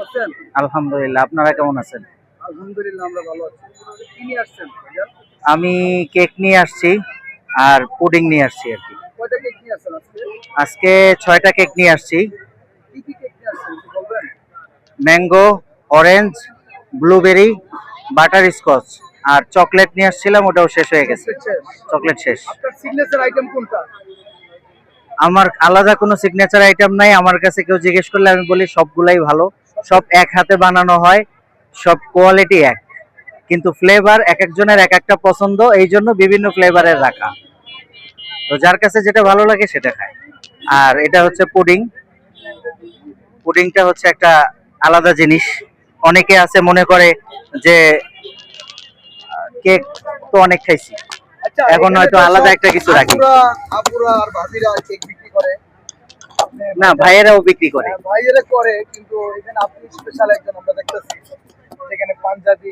আছেন? আলহামদুলিল্লাহ, আপনারা কেমন আছেন? আলহামদুলিল্লাহ আমরা ভালো আছি। কি নিয়ে আসছেন ভাইজান? আমি কেক নিয়ে আসছি আর পুডিং নিয়ে আসছি আর কি। কয়টা কেক নিয়ে আসছেন আজকে? আজকে 6টা কেক নিয়ে আসছি। কি কি কেক নিয়ে আসছেন একটু বলবেন? Mango, orange, blueberry, butterscotch আর চকলেট নিয়ে আসছিলাম, ওটাও শেষ হয়ে গেছে। চকলেট শেষ। চকলেট শেষ। আপনার সিগনেচার আইটেম কোনটা? আমার আলাদা কোনো সিগনেচার আইটেম নাই। আমার কাছে কেউ জিজ্ঞেস করলে আমি বলি সবগুলাই ভালো, সব এক হাতে বানানো হয়, সব কোয়ালিটি এক, কিন্তু ফ্লেভার এক একজনের এক একটা পছন্দ, এই জন্য বিভিন্ন ফ্লেভারের রাখা। তো যার কাছে যেটা ভালো লাগে সেটা খায়। আর এটা হচ্ছে পুডিং। পুডিংটা হচ্ছে একটা আলাদা জিনিস। অনেকে আছে মনে করে যে কেক তো অনেক খাইছি, আচ্ছা, এখন এখানে হয়তো তো আলাদা সব একটা কিছু রাখি। আপুরা আর ভাবিরা কেক বিক্রি করে। আপনি না, ভাইয়েরাও বিক্রি করে। ভাইয়েরা করে, কিন্তু এখানে আপনি স্পেশাল একজন আমরা দেখলাম।